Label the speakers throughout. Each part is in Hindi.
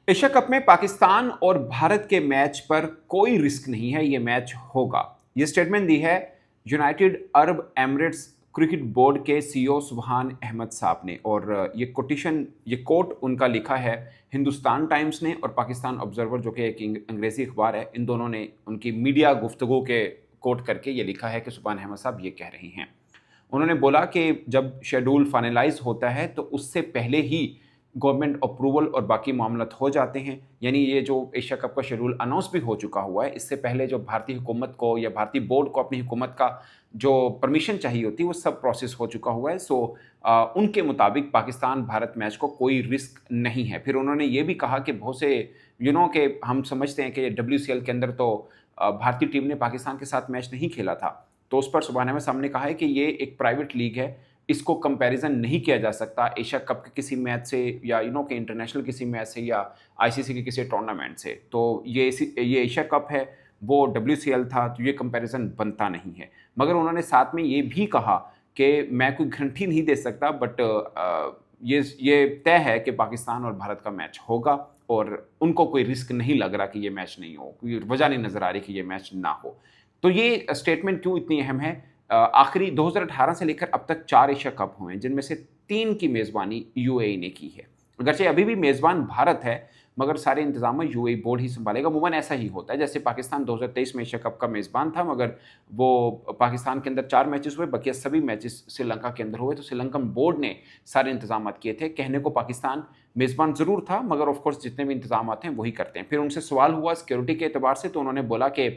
Speaker 1: एशिया कप में पाकिस्तान और भारत के मैच पर कोई रिस्क नहीं है, ये मैच होगा। ये स्टेटमेंट दी है United Arab Emirates cricket board के सीईओ सुबहान अहमद साहब ने। और ये कोट उनका लिखा है हिंदुस्तान टाइम्स ने और पाकिस्तान ऑब्जर्वर जो कि एक अंग्रेजी अखबार है, इन दोनों ने उनकी मीडिया गुफ्तगू के कोट करके ये लिखा है कि सुबहान अहमद साहब ये कह रही हैं। उन्होंने बोला कि जब शेड्यूल फाइनलाइज होता है तो उससे पहले ही गवर्नमेंट अप्रूवल और बाकी मामला हो जाते हैं। यानी ये जो एशिया कप का शेड्यूल अनाउंस भी हो चुका हुआ है, इससे पहले जो भारतीय हुकूमत को या भारतीय बोर्ड को अपनी हुकूमत का जो परमिशन चाहिए होती है वो सब प्रोसेस हो चुका हुआ है। सो उनके मुताबिक पाकिस्तान भारत मैच को कोई रिस्क नहीं है। फिर उन्होंने ये भी कहा कि बहुत से के हम समझते हैं कि WCL के अंदर तो भारतीय टीम ने पाकिस्तान के साथ मैच नहीं खेला था, तो उस पर सुबहान अहमद साहब ने कहा है कि ये एक प्राइवेट लीग है, इसको कंपैरिजन नहीं किया जा सकता एशिया कप के किसी मैच से या के इंटरनेशनल किसी मैच से या आईसीसी के किसी टूर्नामेंट से। तो ये एशिया कप है, वो WCL था, तो ये कंपैरिजन बनता नहीं है। मगर उन्होंने साथ में ये भी कहा कि मैं कोई गारंटी नहीं दे सकता, बट ये तय है कि पाकिस्तान और भारत का मैच होगा और उनको कोई रिस्क नहीं लग रहा कि ये मैच नहीं हो, कोई वजह नहीं नजर आ रही कि ये मैच ना हो। तो ये स्टेटमेंट क्यों इतनी अहम है? आखिरी 2018 से लेकर अब तक 4 एशिया कप हुए हैं, जिनमें से 3 की मेज़बानी यूएई ने की है। अगरचे अभी भी मेज़बान भारत है, मगर सारे इंतज़ाम यूएई बोर्ड ही सँभालेगा। अमूमन ऐसा ही होता है, जैसे पाकिस्तान 2023 में एशिया कप का मेज़बान था, मगर वो पाकिस्तान के अंदर 4 मैचेस हुए, बकिया सभी मैचेस श्रीलंका के अंदर हुए, तो श्रीलंकन बोर्ड ने सारे इंतज़ाम किए थे। कहने को पाकिस्तान मेज़बान ज़रूर था, मगर ऑफ़ कोर्स जितने भी इंतज़ाम हैं, वही करते हैं। फिर उनसे सवाल हुआ सिक्योरिटी के एतबार से, तो उन्होंने बोला कि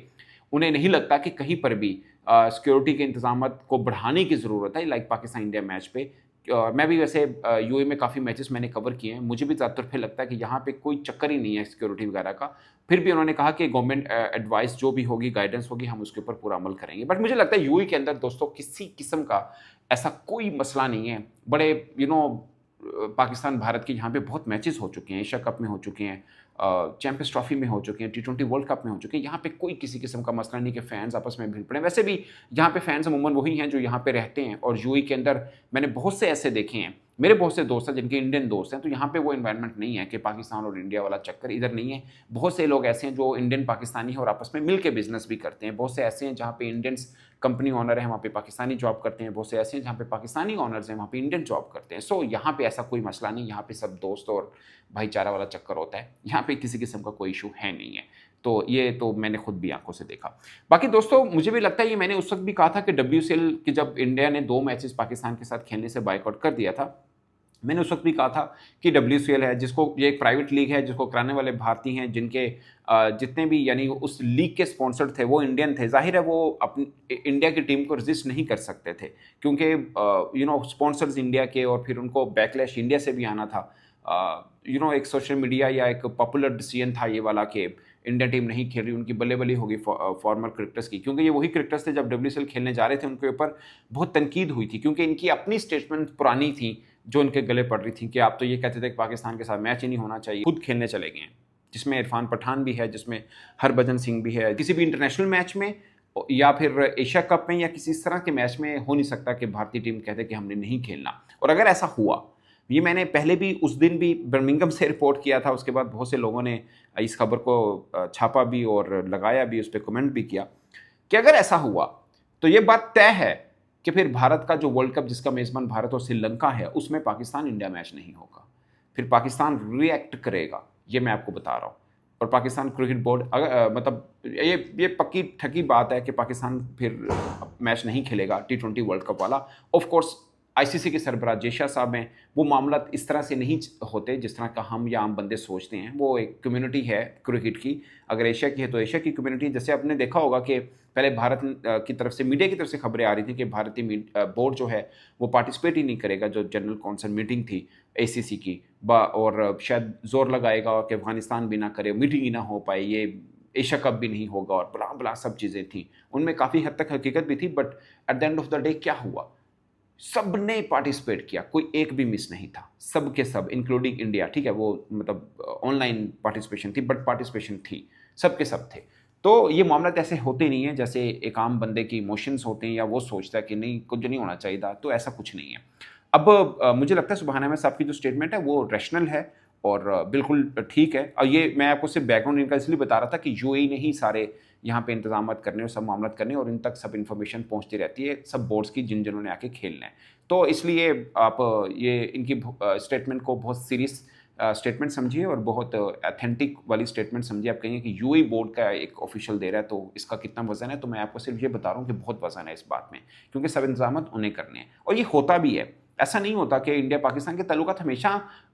Speaker 1: उन्हें नहीं लगता कि कहीं पर भी सिक्योरिटी के इंतजामात को बढ़ाने की ज़रूरत है, लाइक पाकिस्तान इंडिया मैच पे। मैं भी वैसे यूएई में काफ़ी मैचेस मैंने कवर किए हैं, मुझे भी ज़्यादातर पे लगता है कि यहाँ पे कोई चक्कर ही नहीं है सिक्योरिटी वगैरह का। फिर भी उन्होंने कहा कि गवर्नमेंट एडवाइस जो भी होगी, गाइडेंस होगी, हम उसके ऊपर पूरा अमल करेंगे। बट मुझे लगता है यूएई के अंदर दोस्तों किसी किस्म का ऐसा कोई मसला नहीं है। बड़े पाकिस्तान भारत के यहाँ पे बहुत मैचेस हो चुके हैं, एशिया कप में हो चुके हैं, चैंपियंस ट्रॉफी में हो चुके हैं, T20 वर्ल्ड कप में हो चुके हैं। यहाँ पे कोई किसी किस्म का मसला नहीं कि फैंस आपस में भिड़ पड़े। वैसे भी यहाँ पे फैंस अमूमन वही हैं जो यहाँ पे रहते हैं, और यूएई के अंदर मैंने बहुत से ऐसे देखे हैं, मेरे बहुत से दोस्त हैं जिनके इंडियन दोस्त हैं, तो यहाँ पे वो एनवायरनमेंट नहीं है कि पाकिस्तान और इंडिया वाला चक्कर इधर नहीं है। बहुत से लोग ऐसे हैं जो इंडियन पाकिस्तानी हैं और आपस में मिल के बिजनेस भी करते हैं। बहुत से ऐसे हैं जहाँ पे इंडियंस कंपनी ओनर है, वहाँ पे पाकिस्तानी जॉब करते हैं। बहुत से ऐसे हैं जहाँ पे पाकिस्तानी ओनर्स हैं, वहाँ पे इंडियन जॉब करते हैं। सो यहाँ पे ऐसा कोई मसला नहीं, यहाँ पे सब दोस्त और भाईचारा वाला चक्कर होता है। यहाँ पे किसी किस्म का कोई इशू है नहीं है। तो ये तो मैंने खुद भी आंखों से देखा। बाकी दोस्तों मुझे भी लगता है, ये मैंने उस वक्त भी कहा था कि WCL की जब इंडिया ने 2 मैचेस पाकिस्तान के साथ खेलने से बाइकआउट कर दिया था, मैंने उस वक्त भी कहा था कि WCL है, जिसको ये एक प्राइवेट लीग है, जिसको कराने वाले भारतीय हैं, जिनके जितने भी यानी उस लीग के स्पॉन्सर्ड थे वो इंडियन थे। जाहिर है वो अपनी इंडिया की टीम को रजिस्ट नहीं कर सकते थे, क्योंकि स्पॉन्सर्स इंडिया के, और फिर उनको बैकलैश इंडिया से भी आना था। एक सोशल मीडिया या एक पॉपुलर डिसीजन था ये वाला कि इंडियन टीम नहीं खेल रही, उनकी बल्ले बल्ली होगी फॉर्मर क्रिकेटर्स की, क्योंकि ये वही क्रिकेटर्स थे जब WCL खेलने जा रहे थे, उनके ऊपर बहुत तनकीद हुई थी, क्योंकि इनकी अपनी स्टेटमेंट पुरानी थी जो इनके गले पड़ रही थी कि आप तो ये कहते थे कि पाकिस्तान के साथ मैच ही नहीं होना चाहिए, खुद खेलने चले गए हैं, जिसमें इरफान पठान भी है, जिसमें हरभजन सिंह भी है। किसी भी इंटरनेशनल मैच में या फिर एशिया कप में या किसी इस तरह के मैच में हो नहीं सकता कि भारतीय टीम कहते कि हमने नहीं खेलना। और अगर ऐसा हुआ, ये मैंने पहले भी उस दिन भी बर्मिंघम से रिपोर्ट किया था, उसके बाद बहुत से लोगों ने इस खबर को छापा भी और लगाया भी, उस पर कमेंट भी किया कि अगर ऐसा हुआ तो ये बात तय है कि फिर भारत का जो वर्ल्ड कप जिसका मेज़बान भारत और श्रीलंका है, उसमें पाकिस्तान इंडिया मैच नहीं होगा। फिर पाकिस्तान रिएक्ट करेगा, ये मैं आपको बता रहा हूँ। और पाकिस्तान क्रिकेट बोर्ड मतलब ये पक्की ठकी बात है कि पाकिस्तान फिर मैच नहीं खेलेगा T20 वर्ल्ड कप वाला। ऑफ कोर्स आईसीसी के सरबराह जेशा साहब हैं, वो मामला इस तरह से नहीं होते जिस तरह का हम या आम बंदे सोचते हैं। वो एक कम्युनिटी है क्रिकेट की, अगर एशिया की है तो एशिया की कम्युनिटी। जैसे आपने देखा होगा कि पहले भारत की तरफ से, मीडिया की तरफ से खबरें आ रही थी कि भारतीय बोर्ड जो है वो पार्टिसिपेट ही नहीं करेगा, जो जनरल काउंसिल मीटिंग थी ACC की, और शायद जोर लगाएगा कि अफगानिस्तान भी ना करे, मीटिंग ही ना हो पाए, ये एशिया कप भी नहीं होगा, और बला बला सब चीज़ें थी। उनमें काफ़ी हद तक हकीकत भी थी, but at the end of the day क्या हुआ? सब ने पार्टिसिपेट किया, कोई एक भी मिस नहीं था, सब के सब इंक्लूडिंग इंडिया। ठीक है, वो मतलब ऑनलाइन पार्टिसिपेशन थी, बट पार्टिसिपेशन थी, सब के सब थे। तो ये मामला ऐसे होते नहीं है जैसे एक आम बंदे की इमोशंस होते हैं या वो सोचता है कि नहीं कुछ नहीं होना चाहिए था, तो ऐसा कुछ नहीं है। अब मुझे लगता है सुबहान अहमद साहब की जो स्टेटमेंट है वो रैशनल है, और बिल्कुल ठीक है। और ये मैं आपको सिर्फ बैकग्राउंड इनका इसलिए बता रहा था कि यूएई ने ही सारे यहाँ पे इंतजाम करने और सब मामला करने और इन तक सब इन्फॉर्मेशन पहुँचती रहती है सब बोर्ड्स की जिन्होंने आके खेलना है। तो इसलिए आप ये इनकी स्टेटमेंट को बहुत सीरियस स्टेटमेंट समझिए और बहुत ऑथेंटिक वाली स्टेटमेंट समझिए। आप कहेंगे कि यूएई बोर्ड का एक ऑफिशियल दे रहा है तो इसका कितना वजन है, तो मैं आपको सिर्फ ये बता रहा हूँ कि बहुत वजन है इस बात में, क्योंकि सब इंतजाम उन्हें करने हैं और ये होता भी है। ऐसा नहीं होता कि इंडिया पाकिस्तान के ताल्लुकात हमेशा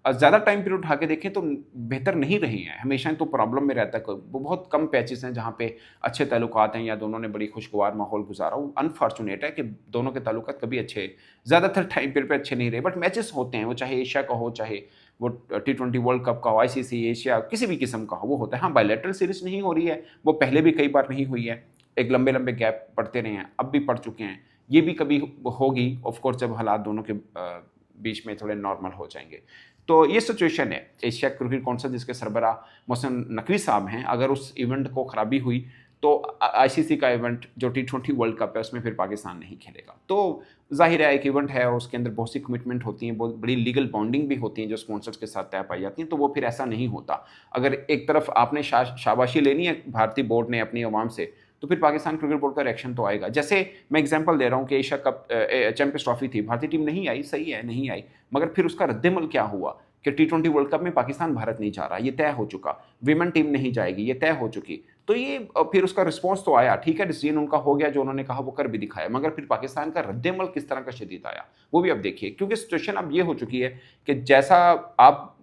Speaker 1: ज़्यादा टाइम पीरियड उठा के देखें तो बेहतर नहीं रहे हैं, हमेशा तो प्रॉब्लम में रहता है। बहुत कम पैचेस हैं जहाँ पे अच्छे ताल्लुकात हैं या दोनों ने बड़ी खुशगवार माहौल गुजारा। वो अनफॉर्चुनेट है कि दोनों के ताल्लुकात कभी अच्छे ज़्यादातर टाइम पीरियड पे अच्छे नहीं रहे, बट मैचेस होते हैं, वो चाहे एशिया का हो, चाहे वो T20 वर्ल्ड कप का हो, आईसीसी एशिया किसी भी किस्म का हो, वो होता है। हाँ, बायलैटरल सीरीज नहीं हो रही है, वो पहले भी कई बार नहीं हुई है, एक लंबे लंबे गैप पड़ते रहे हैं, अब भी पड़ चुके हैं, ये भी कभी होगी ऑफ कोर्स जब हालात दोनों के बीच में थोड़े नॉर्मल हो जाएंगे। तो ये सिचुएशन है। एशिया क्रिकेट काउंसिल जिसके सरबराह मोहसिन नकवी साहब हैं, अगर उस इवेंट को खराबी हुई तो आईसीसी का इवेंट जो T20 वर्ल्ड कप है उसमें फिर पाकिस्तान नहीं खेलेगा। तो जाहिर है एक इवेंट है और उसके अंदर बहुत सी कमिटमेंट होती हैं, बहुत बड़ी लीगल बॉन्डिंग भी होती है जो स्पॉन्सर्स के साथ तय पाई जाती हैं, तो वो फिर ऐसा नहीं होता। अगर एक तरफ आपने शाबाशी लेनी है भारतीय बोर्ड ने अपनी अवाम से, तो फिर पाकिस्तान क्रिकेट बोर्ड का रिएक्शन तो आएगा। जैसे मैं एग्जांपल दे रहा हूँ कि एशिया कप चैंपियंस ट्रॉफी थी, भारतीय टीम नहीं आई, सही है नहीं आई, मगर फिर उसका रद्देमल क्या हुआ कि T20 वर्ल्ड कप में पाकिस्तान भारत नहीं जा रहा, ये तय हो चुका, विमेन टीम नहीं जाएगी, ये तय हो चुकी। तो ये फिर उसका रिस्पॉन्स तो आया, ठीक है, डिसीजन उनका हो गया, जो उन्होंने कहा वो कर भी दिखाया, मगर फिर पाकिस्तान का रद्देमल किस तरह का शदीद आया वो भी अब देखिए, क्योंकि सिचुएशन अब ये हो चुकी है कि जैसा आप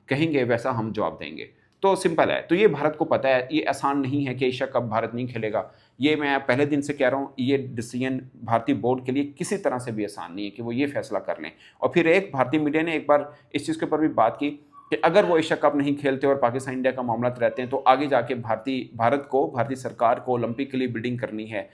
Speaker 1: कहेंगे वैसा हम जवाब देंगे। तो सिंपल है। तो ये भारत को पता है, ये आसान नहीं है कि एशिया कप भारत नहीं खेलेगा। ये मैं पहले दिन से कह रहा हूँ, ये डिसीजन भारतीय बोर्ड के लिए किसी तरह से भी आसान नहीं है कि वो ये फैसला कर लें। और फिर एक भारतीय मीडिया ने एक बार इस चीज़ के ऊपर भी बात की कि अगर वो एशिया कप नहीं खेलते और पाकिस्तान इंडिया का मामला रहते हैं तो आगे जाके भारतीय सरकार को ओलंपिक के लिए बिल्डिंग करनी है,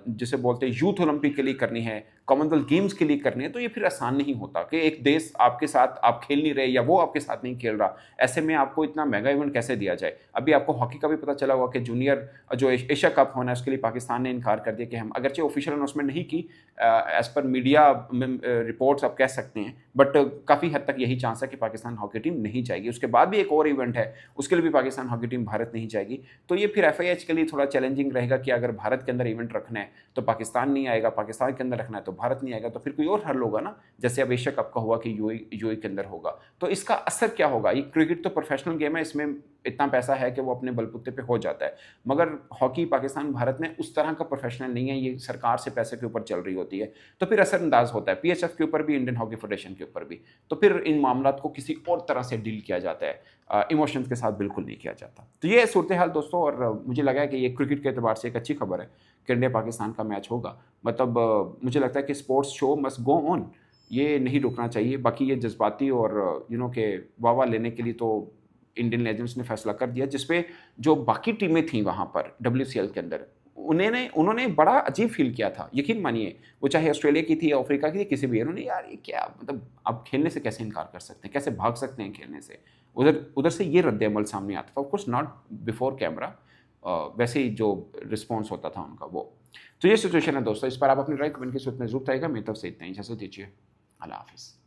Speaker 1: जिसे बोलते हैं यूथ ओलंपिक के लिए करनी है, कॉमनवेल्थ गेम्स के लिए करनी है। तो ये फिर आसान नहीं होता कि एक देश आपके साथ आप खेल नहीं रहे या वो आपके साथ नहीं खेल रहा, ऐसे में आपको इतना मेगा इवेंट कैसे दिया जाए। अभी आपको हॉकी का भी पता चला होगा कि जूनियर जो एशिया कप होना है उसके लिए पाकिस्तान ने इनकार कर दिया कि हम, अगरचे ऑफिशियल अनाउंसमेंट नहीं की, एज पर मीडिया रिपोर्ट्स आप कह सकते हैं, बट काफ़ी हद तक यही चांस है कि पाकिस्तान हॉकी टीम नहीं जाएगी। उसके बाद भी एक और इवेंट है, उसके लिए भी पाकिस्तान हॉकी टीम भारत नहीं जाएगी। तो ये फिर FIH के लिए थोड़ा चैलेंजिंग रहेगा कि अगर भारत के अंदर इवेंट रखना है तो पाकिस्तान नहीं आएगा, पाकिस्तान के अंदर रखना है तो भारत नहीं आएगा, तो फिर कोई और हल होगा ना, जैसे अब एशिया कप का हुआ कि यूएई के अंदर होगा। तो इसका असर क्या होगा? ये क्रिकेट तो प्रोफेशनल गेम है, इसमें इतना पैसा है कि वो अपने बलबूते पे हो जाता है, मगर हॉकी पाकिस्तान भारत में उस तरह का प्रोफेशनल नहीं है, ये सरकार से पैसे के ऊपर चल रही होती है, तो फिर असरअंदाज होता है PHF के ऊपर भी, इंडियन हॉकी फेडरेशन के ऊपर भी। तो फिर इन मामला को किसी और तरह से डील किया जाता है, इमोशंस के साथ बिल्कुल नहीं किया जाता। तो ये सूरत हाल दोस्तों, और मुझे लगा है कि ये क्रिकेट के एतबार से एक अच्छी खबर है कि इंडिया पाकिस्तान का मैच होगा। मतलब मुझे लगता है कि sports show must go on, ये नहीं रुकना चाहिए। बाकी ये जज्बाती और के वाह लेने के लिए तो इंडियन लेजेंड्स ने फैसला कर दिया, जिसपे जो बाकी टीमें थीं वहाँ पर WCL के अंदर, उन्होंने बड़ा अजीब फील किया था। यकीन मानिए, वो चाहे ऑस्ट्रेलिया की थी या अफ्रीका की थी, किसी भी, उन्होंने यार ये क्या, मतलब आप खेलने से कैसे इनकार कर सकते हैं, कैसे भाग सकते हैं खेलने से। उधर से ये रद्द-ए-अमल सामने आता था, ऑफकोर्स नॉट बिफोर कैमरा, वैसे ही जो रिस्पॉन्स होता था उनका वो। तो ये सिचुएशन है दोस्तों, इस पर आप अपनी राय कमेंट की सूरत में जरूर आएगा। मेरी तरफ से इतना ही, इजाज़त दीजिए, अल्लाह हाफिज़।